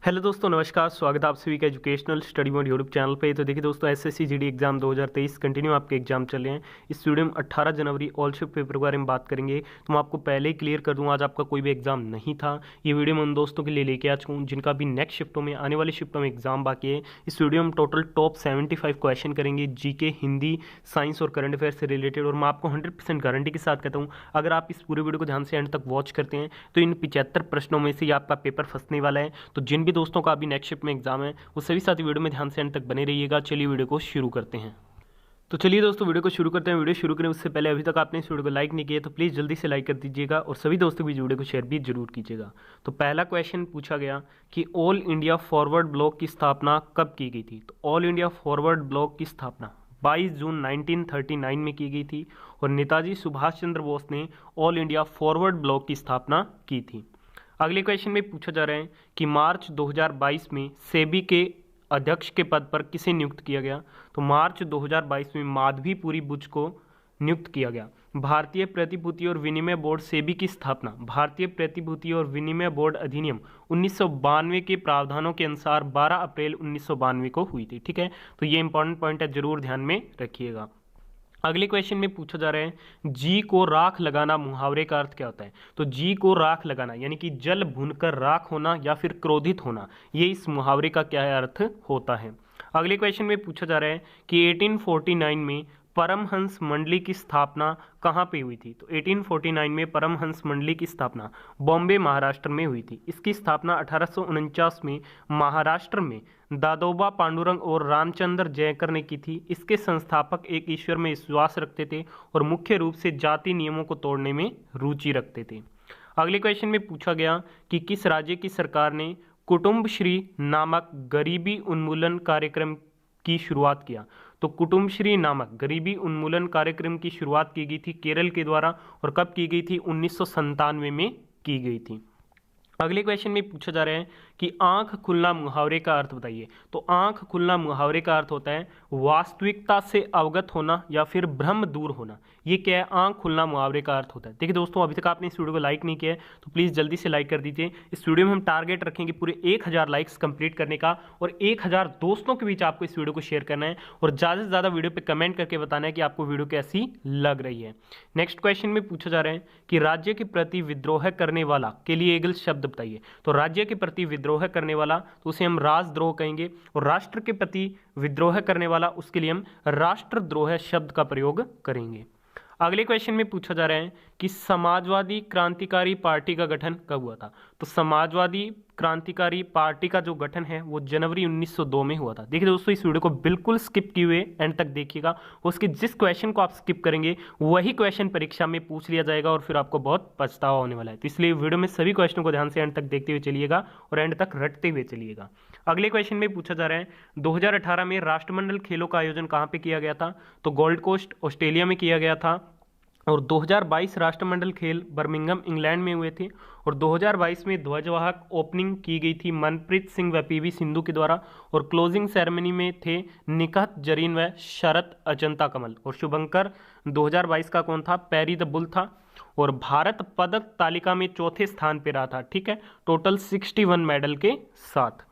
Hello दोस्तों, नमस्कार। स्वागत है आप सभी का educational study mode YouTube channel पे। तो देखिए दोस्तों, एसएससी जीडी एग्जाम 2023 कंटिन्यू आपके एग्जाम चल रहे हैं। इस वीडियो में 18 जनवरी ऑल शिफ्ट पेपर के बारे में बात करेंगे। तो मैं आपको पहले ही क्लियर कर दूं, आज आपका कोई भी एग्जाम नहीं था। ये वीडियो मैं उन दोस्तों के लिए लेके आ चुका हूँ जिनका भी नेक्स्ट शिफ्टों में, आने वाली शिफ्टों में एग्जाम बाकी है। इस वीडियो में टोटल टॉप 75 क्वेश्चन करेंगे, जीके, हिंदी, साइंस और करंट अफेयर से रिलेटेड। और मैं आपको 100% गारंटी के साथ कहता हूँ, अगर आप इस पूरे वीडियो को ध्यान से एंड तक वॉच करते हैं तो इन 75 प्रश्नों में से आपका पेपर फंसने वाला है। तो जिन भी दोस्तों का अभी नेक्स्ट शिफ्ट में एग्जाम है वो सभी साथी वीडियो में ध्यान से एंड तक बने रहिएगा। चलिए वीडियो को शुरू करते हैं। तो चलिए दोस्तों, वीडियो को शुरू करते हैं। वीडियो शुरू करें उससे पहले अभी तक आपने इस वीडियो को लाइक नहीं किया तो प्लीज़ जल्दी से लाइक कर दीजिएगा और सभी दोस्तों को इस वीडियो को शेयर भी जरूर कीजिएगा। तो पहला क्वेश्चन पूछा गया कि ऑल इंडिया फॉरवर्ड ब्लॉक की स्थापना कब की गई थी। तो ऑल इंडिया फॉरवर्ड ब्लॉक की स्थापना 22 जून 1939 में की गई थी और नेताजी सुभाष चंद्र बोस ने ऑल इंडिया फॉरवर्ड ब्लॉक की स्थापना की थी। अगले क्वेश्चन में पूछा जा रहा है कि मार्च 2022 में सेबी के अध्यक्ष के पद पर किसे नियुक्त किया गया। तो मार्च 2022 में माधवीपुरी बुच को नियुक्त किया गया। भारतीय प्रतिभूति और विनिमय बोर्ड सेबी की स्थापना भारतीय प्रतिभूति और विनिमय बोर्ड अधिनियम 1992 के प्रावधानों के अनुसार 12 अप्रैल 1992 को हुई थी। ठीक है, तो ये इंपॉर्टेंट पॉइंट है, जरूर ध्यान में रखिएगा। अगले क्वेश्चन में पूछा जा रहा है जी को राख लगाना मुहावरे का अर्थ क्या होता है। तो जी को राख लगाना यानी कि जल भूनकर राख होना या फिर क्रोधित होना, ये इस मुहावरे का क्या है अर्थ होता है। अगले क्वेश्चन में पूछा जा रहा है कि 1849 में परमहंस मंडली की स्थापना कहाँ पे हुई थी। तो 1849 में परमहंस मंडली की स्थापना बॉम्बे महाराष्ट्र में हुई थी। इसकी स्थापना 1849 में महाराष्ट्र में दादोबा पांडुरंग और रामचंद्र जयकर ने की थी। इसके संस्थापक एक ईश्वर में विश्वास रखते थे और मुख्य रूप से जाति नियमों को तोड़ने में रुचि रखते थे। अगले क्वेश्चन में पूछा गया कि किस राज्य की सरकार ने कुटुंबश्री नामक गरीबी उन्मूलन कार्यक्रम की शुरुआत किया। तो कुटुंबश्री नामक गरीबी उन्मूलन कार्यक्रम की शुरुआत की गई थी केरल के द्वारा और कब की गई थी 1997 में की गई थी। अगले क्वेश्चन में पूछा जा रहा है कि आंख खुलना मुहावरे का अर्थ बताइए। तो आंख खुलना मुहावरे का अर्थ होता है वास्तविकता से अवगत होना या फिर भ्रम दूर होना। ये क्या है, आंख खुलना मुहावरे का अर्थ होता है। देखिए दोस्तों, अभी तक आपने इस वीडियो को लाइक नहीं किया है तो प्लीज़ जल्दी से लाइक कर दीजिए। इस वीडियो में हम टारगेट रखेंगे पूरे 1000 लाइक्स कंप्लीट करने का और 1000 दोस्तों के बीच आपको इस वीडियो को शेयर करना है और ज़्यादा से ज़्यादा वीडियो पर कमेंट करके बताना है कि आपको वीडियो कैसी लग रही है। नेक्स्ट क्वेश्चन में पूछा जा रहा है कि राज्य के प्रति विद्रोह करने वाला के लिए एगल शब्द बताइए। तो राज्य के प्रति विद्रोह करने वाला तो उसे हम राजद्रोह कहेंगे और राष्ट्र के प्रति विद्रोह करने वाला उसके लिए हम राष्ट्रद्रोह शब्द का प्रयोग करेंगे। अगले क्वेश्चन में पूछा जा रहा है कि समाजवादी क्रांतिकारी पार्टी का गठन कब हुआ था। तो समाजवादी क्रांतिकारी पार्टी का जो गठन है वो जनवरी 1902 में हुआ था। देखिए दोस्तों, इस वीडियो को बिल्कुल स्किप किए हुए एंड तक देखिएगा। उसके जिस क्वेश्चन को आप स्किप करेंगे वही क्वेश्चन परीक्षा में पूछ लिया जाएगा और फिर आपको बहुत पछतावा होने वाला है। तो इसलिए वीडियो में सभी क्वेश्चनों को ध्यान से एंड तक देखते हुए चलिएगा और एंड तक रटते हुए चलिएगा। अगले क्वेश्चन में पूछा जा रहा है 2018 में राष्ट्रमंडल खेलों का आयोजन कहाँ पे किया गया था। तो गोल्ड कोस्ट ऑस्ट्रेलिया में किया गया था और 2022 राष्ट्रमंडल खेल बर्मिंघम इंग्लैंड में हुए थे और 2022 में ध्वजवाहक ओपनिंग की गई थी मनप्रीत सिंह व पीवी सिंधु के द्वारा और क्लोजिंग सेरेमनी में थे निकहत जरीन व शरत अजंता कमल और शुभंकर 2022 का कौन था, पैरी द बुल था और भारत पदक तालिका में चौथे स्थान पर रहा था। ठीक है, टोटल 61 मेडल के साथ।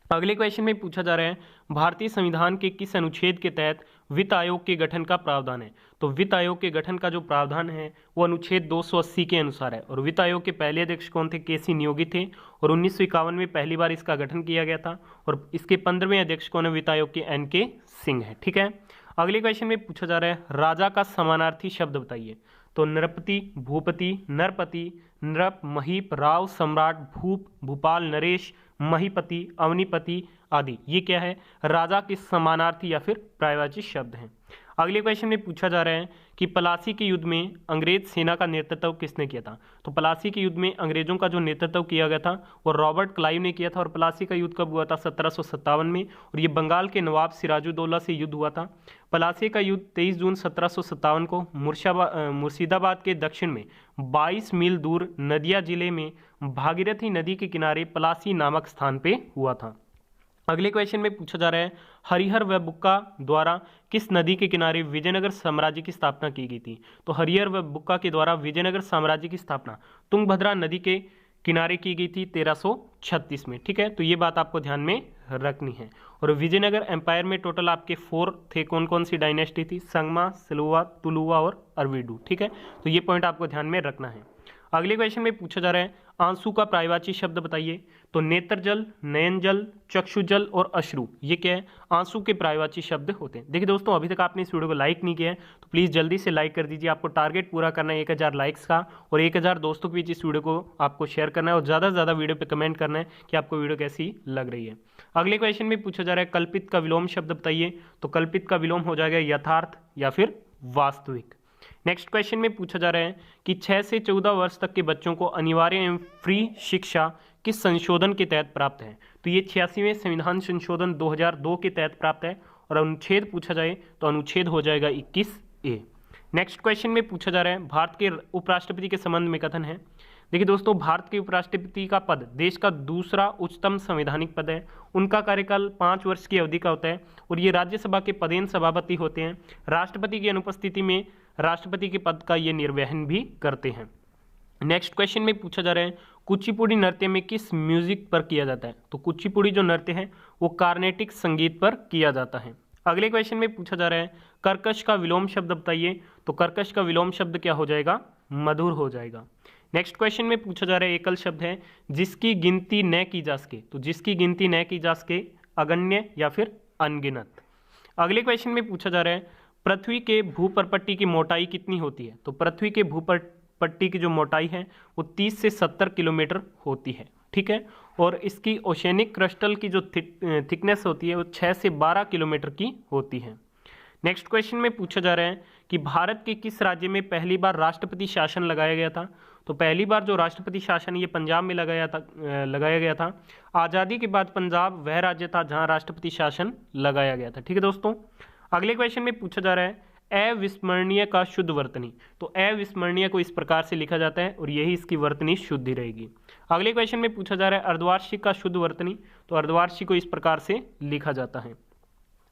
अगले क्वेश्चन में पूछा जा रहा है भारतीय संविधान के किस अनुच्छेद के तहत वित्त आयोग के गठन का प्रावधान है। तो वित्त आयोग के गठन का जो प्रावधान है वो अनुच्छेद 280 के अनुसार है और वित्त आयोग के पहले अध्यक्ष कौन थे, केसी नियोगी थे और 1951 में पहली बार इसका गठन किया गया था और इसके 15वें अध्यक्ष कौन है, वित्त आयोग के NK सिंह है। ठीक है, अगले क्वेश्चन में पूछा जा रहा है राजा का समानार्थी शब्द बताइए। तो नृपति, भूपति, नरपति, नृप, महीप, राव, सम्राट, भूप, भूपाल, नरेश, महीपति, अवनीपति आदि, ये क्या है, राजा के समानार्थी या फिर पर्यायवाची शब्द हैं। अगले क्वेश्चन में पूछा जा रहा है कि प्लासी के युद्ध में अंग्रेज सेना का नेतृत्व किसने किया था। तो प्लासी के युद्ध में अंग्रेजों का जो नेतृत्व किया गया था वो रॉबर्ट क्लाइव ने किया था और प्लासी का युद्ध कब हुआ था, 1757 में और ये बंगाल के नवाब सिराजुद्दौला से युद्ध हुआ था। प्लासी का युद्ध 23 जून 1757 को मुर्शिदाबाद के दक्षिण में 22 मील दूर नदिया जिले में भागीरथी नदी के किनारे प्लासी नामक स्थान पे हुआ था। अगले क्वेश्चन में पूछा जा रहा है हरिहर व बुक्का द्वारा किस नदी के किनारे विजयनगर साम्राज्य की स्थापना की गई थी। तो हरिहर व बुक्का के द्वारा विजयनगर साम्राज्य की स्थापना तुंगभद्रा नदी के किनारे की गई थी 1336 में। ठीक है, तो ये बात आपको ध्यान में रखनी है। और विजयनगर एम्पायर में टोटल आपके 4 थे। कौन कौन सी डायनेस्टी थी? संगमा, सलुवा, तुलुवा और अरविडू। ठीक है, तो ये पॉइंट आपको ध्यान में रखना है। अगले क्वेश्चन में पूछा जा रहा है आंसू का पर्यायवाची शब्द बताइए। तो नेत्रजल, नयनजल, चक्षुजल और अश्रु, ये क्या है? आंसू के पर्यायवाची शब्द होते हैं। देखिए दोस्तों, अभी तक आपने इस वीडियो को लाइक नहीं किया है तो प्लीज़ जल्दी से लाइक कर दीजिए। आपको टारगेट पूरा करना है 1000 लाइक्स का, और 1000 दोस्तों के बीच इस वीडियो को आपको शेयर करना है, और ज़्यादा से ज़्यादा वीडियो पर कमेंट करना है कि आपको वीडियो कैसी लग रही है। अगले क्वेश्चन में पूछा जा रहा है कल्पित का विलोम शब्द बताइए। तो कल्पित का विलोम हो जाएगा यथार्थ या फिर वास्तविक। नेक्स्ट क्वेश्चन में पूछा जा रहा है कि 6 से 14 वर्ष तक के बच्चों को अनिवार्य एवं फ्री शिक्षा किस संशोधन के तहत प्राप्त है? तो ये 86वें संविधान संशोधन 2002 के तहत प्राप्त है। और अनुच्छेद पूछा जाए तो अनुच्छेद हो जाएगा 21A। नेक्स्ट क्वेश्चन में पूछा जा रहा है भारत के उपराष्ट्रपति के संबंध में कथन है। देखिए दोस्तों, भारत के उपराष्ट्रपति का पद देश का दूसरा उच्चतम संवैधानिक पद है। उनका कार्यकाल 5 वर्ष की अवधि का होता है, और ये राज्यसभा के पदेन सभापति होते हैं। राष्ट्रपति की अनुपस्थिति में राष्ट्रपति के पद का ये निर्वहन भी करते हैं। नेक्स्ट क्वेश्चन में पूछा जा रहा है कुचिपुड़ी नृत्य में किस म्यूजिक पर किया जाता है? तो कुचिपुड़ी जो नृत्य है वो कार्नेटिक संगीत पर किया जाता है। अगले क्वेश्चन में पूछा जा रहा है कर्कश का विलोम शब्द बताइए। तो कर्कश का विलोम शब्द क्या हो जाएगा? मधुर हो जाएगा। नेक्स्ट क्वेश्चन में पूछा जा रहा है एकल शब्द है जिसकी गिनती न की जा सके। तो जिसकी गिनती न की जा सके, अगण्य या फिर अनगिनत। अगले क्वेश्चन में पूछा जा रहा है पृथ्वी के भूपरपट्टी की मोटाई कितनी होती है? तो पृथ्वी के भूपरपट्टी की जो मोटाई है वो 30 से 70 किलोमीटर होती है। ठीक है, और इसकी ओशेनिक क्रिस्टल की जो थिकनेस होती है वो 6 से 12 किलोमीटर की होती है। नेक्स्ट क्वेश्चन में पूछा जा रहा है कि भारत के किस राज्य में पहली बार राष्ट्रपति शासन लगाया गया था? तो पहली बार जो राष्ट्रपति शासन ये पंजाब में लगाया गया था। आज़ादी के बाद पंजाब वह राज्य था जहां राष्ट्रपति शासन लगाया गया था। ठीक है दोस्तों, अगले क्वेश्चन में पूछा जा रहा है अविस्मरणीय का शुद्ध वर्तनी। तो अविस्मरणीय को इस प्रकार से लिखा जाता है और यही इसकी वर्तनी शुद्धि रहेगी। अगले क्वेश्चन में पूछा जा रहा है अर्धवार्षिक का शुद्ध वर्तनी। तो अर्धवार्षिक को इस प्रकार से लिखा जाता है।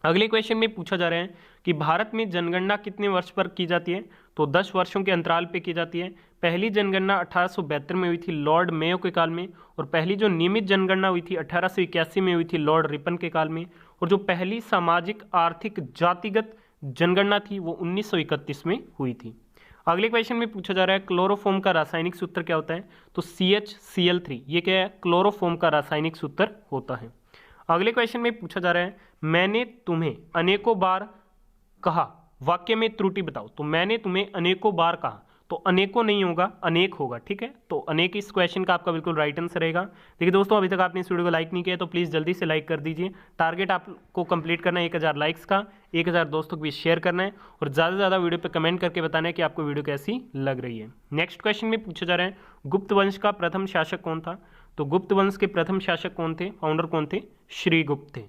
अगले क्वेश्चन में पूछा जा रहा है कि भारत में जनगणना कितने वर्ष पर की जाती है? तो 10 वर्षों के अंतराल पे की जाती है। पहली जनगणना 1872 में हुई थी लॉर्ड मेयो के काल में, और पहली जो नियमित जनगणना हुई थी 1881 में हुई थी लॉर्ड रिपन के काल में, और जो पहली सामाजिक आर्थिक जातिगत जनगणना थी वो 1931 में हुई थी। अगले क्वेश्चन में पूछा जा रहा है क्लोरोफॉर्म का रासायनिक सूत्र क्या होता है? तो CHCl3, ये क्या है? क्लोरोफॉर्म का रासायनिक सूत्र होता है। अगले क्वेश्चन में पूछा जा रहा है मैंने तुम्हें अनेकों बार कहा, वाक्य में त्रुटि बताओ। तो मैंने तुम्हें अनेकों बार कहा, तो अनेकों नहीं होगा, अनेक होगा। ठीक है, तो अनेक इस क्वेश्चन का आपका बिल्कुल राइट आंसर रहेगा। देखिए दोस्तों, अभी तक आपने इस वीडियो को लाइक नहीं किया तो प्लीज़ जल्दी से लाइक कर दीजिए। टारगेट आपको कंप्लीट करना है 1000 लाइक्स का, 1000 दोस्तों को भी शेयर करना है, और ज़्यादा से ज़्यादा वीडियो पे कमेंट करके बताना है कि आपको वीडियो कैसी लग रही है। नेक्स्ट क्वेश्चन में पूछा जा रहा है गुप्त वंश का प्रथम शासक कौन था? तो गुप्त वंश के प्रथम शासक कौन थे? फाउंडर कौन थे? श्रीगुप्त थे।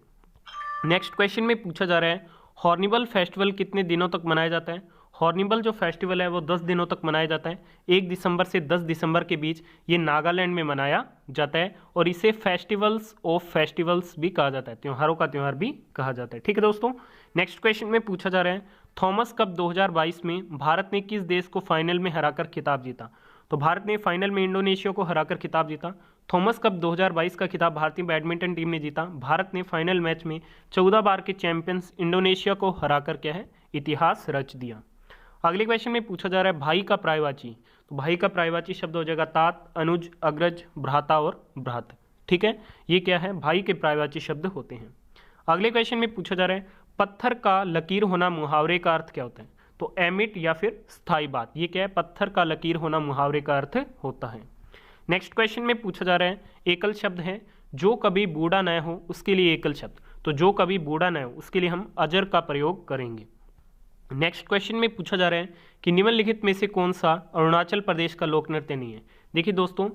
नेक्स्ट क्वेश्चन में पूछा जा रहा है हॉर्निबल फेस्टिवल कितने दिनों तक मनाया जाता है? हॉर्निबल जो फेस्टिवल है वो 10 दिनों तक मनाया जाता है। 1 दिसंबर से 10 दिसंबर के बीच ये नागालैंड में मनाया जाता है, और इसे फेस्टिवल्स ऑफ फेस्टिवल्स भी कहा जाता है, त्योहारों का त्योहार भी कहा जाता है। ठीक है दोस्तों, नेक्स्ट क्वेश्चन में पूछा जा रहा है थॉमस कप 2022 में भारत ने किस देश को फाइनल में हराकर खिताब जीता? तो भारत ने फाइनल में इंडोनेशिया को हराकर खिताब जीता। थॉमस कप 2022 का खिताब भारतीय बैडमिंटन टीम ने जीता। भारत ने फाइनल मैच में 14 बार के चैंपियंस इंडोनेशिया को हराकर क्या है? इतिहास रच दिया। अगले क्वेश्चन में पूछा जा रहा है भाई का पर्यायवाची। तो भाई का पर्यायवाची शब्द हो जाएगा तात, अनुज, अग्रज, भ्राता और भ्रात। ठीक है, ये क्या है? भाई के पर्यायवाची शब्द होते हैं। अगले क्वेश्चन में पूछा जा रहा है पत्थर का लकीर होना मुहावरे का अर्थ क्या होता है? तो एमिट या फिर स्थायी बात, ये क्या है? पत्थर का लकीर होना मुहावरे का अर्थ होता है। नेक्स्ट क्वेश्चन में पूछा जा रहा है एकल शब्द है जो कभी बूढ़ा न हो उसके लिए एकल शब्द। तो जो कभी बूढ़ा न हो उसके लिए हम अजर का प्रयोग करेंगे। नेक्स्ट क्वेश्चन में पूछा जा रहा है कि निम्नलिखित में से कौन सा अरुणाचल प्रदेश का लोक नृत्य नहीं है? देखिए दोस्तों,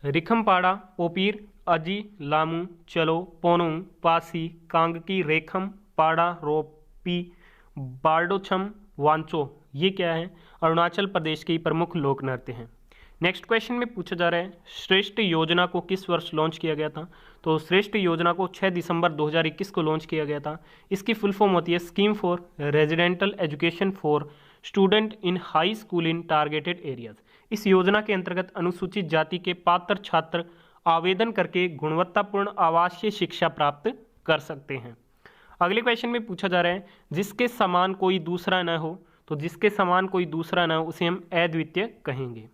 रिखमपाड़ा, पोपीर, अजी, लामू, चलो, पोनोंग, पासी, कांगकी, रेखम, पाड़ा, रोपी, बारडोछम, वांचो, ये क्या है? अरुणाचल प्रदेश के प्रमुख लोक नृत्य हैं। नेक्स्ट क्वेश्चन में पूछा जा रहा है श्रेष्ठ योजना को किस वर्ष लॉन्च किया गया था? तो श्रेष्ठ योजना को 6 दिसंबर 2021 को लॉन्च किया गया था। इसकी फुल फॉर्म होती है scheme for residential education for student in high school in targeted areas. इस योजना के अंतर्गत अनुसूचित जाति के पात्र छात्र आवेदन करके गुणवत्तापूर्ण आवासीय शिक्षा प्राप्त कर सकते हैं। अगले क्वेश्चन में पूछा जा रहा है जिसके समान कोई दूसरा न हो, तो जिसके समान कोई दूसरा न हो उसे हम अद्वितीय कहेंगे।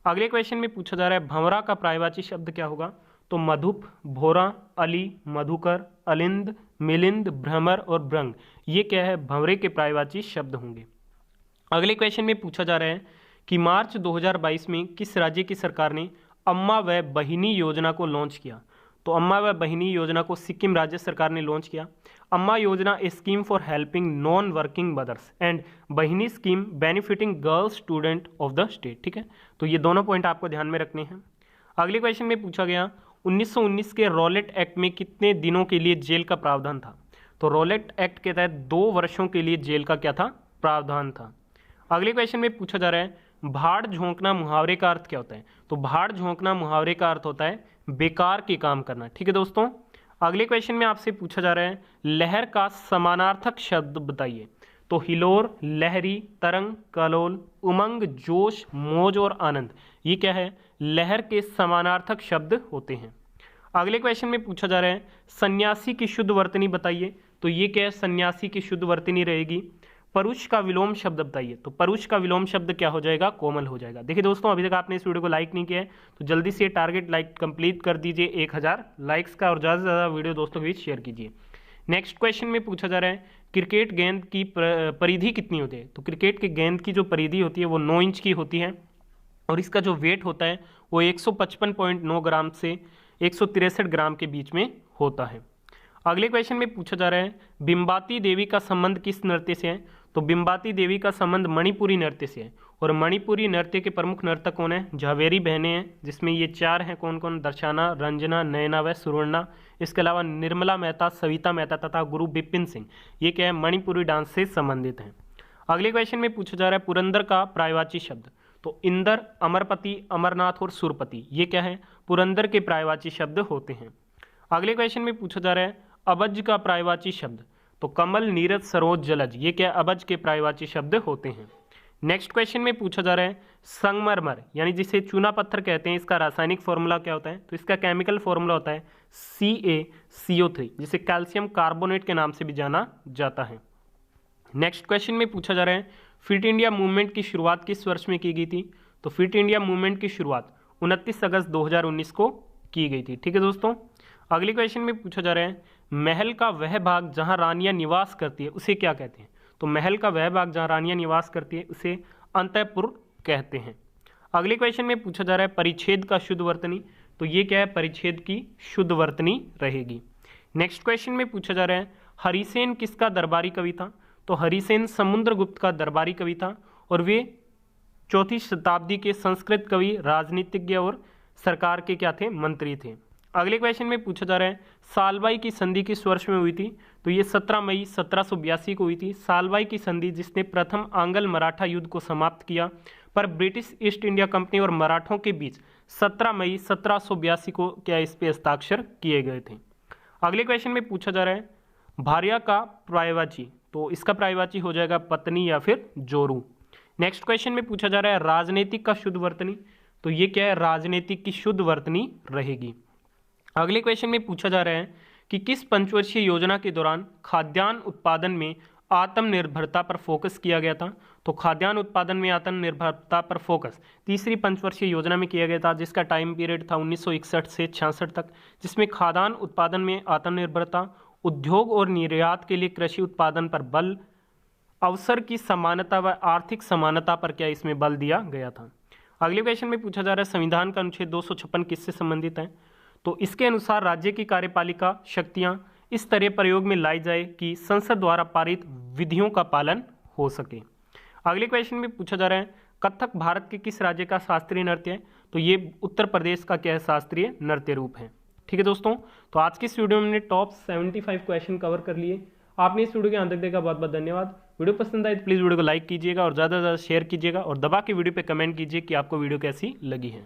अगले क्वेश्चन में पूछा जा रहा है भंवरा का पर्यायवाची शब्द क्या होगा, तो मधुप, भोरा, अली, मधुकर, अलिंद, मिलिंद, भ्रमर और भ्रंग, ये क्या है, भंवरे के पर्यायवाची शब्द होंगे। अगले क्वेश्चन में पूछा जा रहा है कि मार्च 2022 में किस राज्य की सरकार ने अम्मा व बहिनी योजना को लॉन्च किया, तो अम्मा व बहिनी योजना को सिक्किम राज्य सरकार ने लॉन्च किया। अम्मा योजना a scheme for helping non working mothers and Bahini scheme benefiting girls student of the state. ठीक है, तो ये दोनों पॉइंट आपको ध्यान में रखने हैं। अगले क्वेश्चन में पूछा गया 1919 के रॉलेट एक्ट में कितने दिनों के लिए जेल का प्रावधान था, तो रॉलेट एक्ट के तहत 2 वर्षों के लिए जेल का क्या था, प्रावधान था। अगले क्वेश्चन में पूछा जा रहा है भाड़ झोंकना मुहावरे का अर्थ क्या होता है, तो भाड़ झोंकना मुहावरे का अर्थ होता है बेकार के काम करना। ठीक है दोस्तों, अगले क्वेश्चन में आपसे पूछा जा रहा है लहर का समानार्थक शब्द बताइए, तो हिलोर, लहरी, तरंग, कलोल, उमंग, जोश, मौज और आनंद, ये क्या है, लहर के समानार्थक शब्द होते हैं। अगले क्वेश्चन में पूछा जा रहा है सन्यासी की शुद्ध वर्तनी बताइए, तो ये क्या है, सन्यासी की शुद्ध वर्तनी रहेगी। परुष का विलोम शब्द बताइए, तो परुष का विलोम शब्द क्या हो जाएगा, कोमल हो जाएगा। देखिए दोस्तों, अभी तक आपने इस वीडियो को लाइक नहीं किया है तो जल्दी से टारगेट लाइक कंप्लीट कर दीजिए 1000 लाइक्स का, और ज़्यादा से ज़्यादा वीडियो दोस्तों के बीच शेयर कीजिए। नेक्स्ट क्वेश्चन में पूछा जा रहा है क्रिकेट गेंद की परिधि कितनी होती है, तो क्रिकेट की गेंद की जो परिधि होती है वो 9 इंच की होती है और इसका जो वेट होता है वो 155.9 ग्राम से 163 ग्राम के बीच में होता है। अगले क्वेश्चन में पूछा जा रहा है बिंबाती देवी का संबंध किस नृत्य से है, तो बिंबाती देवी का संबंध मणिपुरी नृत्य से है और मणिपुरी नृत्य के प्रमुख नर्तक कौन है, झावेरी बहनें हैं, जिसमें ये 4 हैं, कौन कौन, दर्शना, रंजना, नयना व सुवर्णा। इसके अलावा निर्मला मेहता, सविता मेहता तथा गुरु बिपिन सिंह, ये क्या है, मणिपुरी डांस से संबंधित हैं। अगले क्वेश्चन में पूछा जा रहा है पुरंदर का पर्यायवाची शब्द, तो इंदर, अमरपति, अमरनाथ और सुरपति, ये क्या है, पुरंदर के पर्यायवाची शब्द होते हैं। अगले क्वेश्चन में पूछा जा रहा है अबज का पर्यायवाची शब्द, तो कमल, नीरज, सरोज, जलज, ये क्या अबज के पर्यायवाची शब्द होते हैं। नेक्स्ट क्वेश्चन में पूछा जा रहा है संगमरमर यानी जिसे चूना पत्थर कहते हैं, इसका रासायनिक फॉर्मूला क्या होता है, तो इसका केमिकल फॉर्मूला होता है CaCO3, जिसे कैल्शियम कार्बोनेट के नाम से भी जाना जाता है। नेक्स्ट क्वेश्चन में पूछा जा रहा है फिट इंडिया मूवमेंट की शुरुआत किस वर्ष में की गई थी, तो फिट इंडिया मूवमेंट की शुरुआत 29 अगस्त 2019 को की गई थी। ठीक है दोस्तों, अगले क्वेश्चन में पूछा जा रहा है महल का वह भाग जहां रानियां निवास करती है उसे क्या कहते हैं, तो महल का वह भाग जहां रानियां निवास करती है उसे अंतःपुर कहते हैं। अगले क्वेश्चन में पूछा जा रहा है परिच्छेद का शुद्ध वर्तनी, तो ये क्या है, परिच्छेद की शुद्ध वर्तनी रहेगी। नेक्स्ट क्वेश्चन में पूछा जा रहा है हरिसेन किसका दरबारी कवि था, तो हरिसेन समुद्रगुप्त का दरबारी कवि था और वे 4वीं शताब्दी के संस्कृत कवि, राजनीतिज्ञ और सरकार के क्या थे, मंत्री थे। अगले क्वेश्चन में पूछा जा रहा है सालबाई की संधि किस वर्ष में हुई थी, तो ये 17 मई 1782 को हुई थी। सालबाई की संधि जिसने प्रथम आंग्ल मराठा युद्ध को समाप्त किया, पर ब्रिटिश ईस्ट इंडिया कंपनी और मराठों के बीच 17 मई 1782 को क्या इस पे हस्ताक्षर किए गए थे। अगले क्वेश्चन में पूछा जा रहा है भार्या का पर्यायवाची, तो इसका पर्यायवाची हो जाएगा पत्नी या फिर जोरू। नेक्स्ट क्वेश्चन में पूछा जा रहा है राजनीतिक का शुद्ध वर्तनी, तो ये क्या है, राजनीतिक की शुद्ध वर्तनी रहेगी। अगले क्वेश्चन में पूछा जा रहा है कि किस पंचवर्षीय योजना के दौरान खाद्यान्न उत्पादन में आत्मनिर्भरता पर फोकस किया गया था, तो खाद्यान्न उत्पादन में आत्मनिर्भरता पर फोकस तीसरी पंचवर्षीय योजना में किया गया था, जिसका टाइम पीरियड था 1961 से 66 तक, जिसमें खाद्यान्न उत्पादन में आत्मनिर्भरता, उद्योग और निर्यात के लिए कृषि उत्पादन पर बल, अवसर की समानता व आर्थिक समानता पर क्या इसमें बल दिया गया था। अगले क्वेश्चन में पूछा जा रहा है संविधान का अनुच्छेद 256 किससे संबंधित है, तो इसके अनुसार राज्य की कार्यपालिका शक्तियां इस तरह प्रयोग में लाई जाए कि संसद द्वारा पारित विधियों का पालन हो सके। अगले क्वेश्चन में पूछा जा रहा है कथक भारत के किस राज्य का शास्त्रीय नृत्य है, तो ये उत्तर प्रदेश का क्या है, शास्त्रीय नृत्य रूप है। ठीक है दोस्तों, तो आज की इस वीडियो में हमने टॉप 75 क्वेश्चन कवर कर लिए। आपने इस वीडियो के अंत तक देखा, बहुत बहुत धन्यवाद। वीडियो पसंद आए तो प्लीज़ वीडियो को लाइक कीजिएगा और ज़्यादा से ज़्यादा शेयर कीजिएगा और दबा के वीडियो पे कमेंट कीजिए कि आपको वीडियो कैसी लगी है।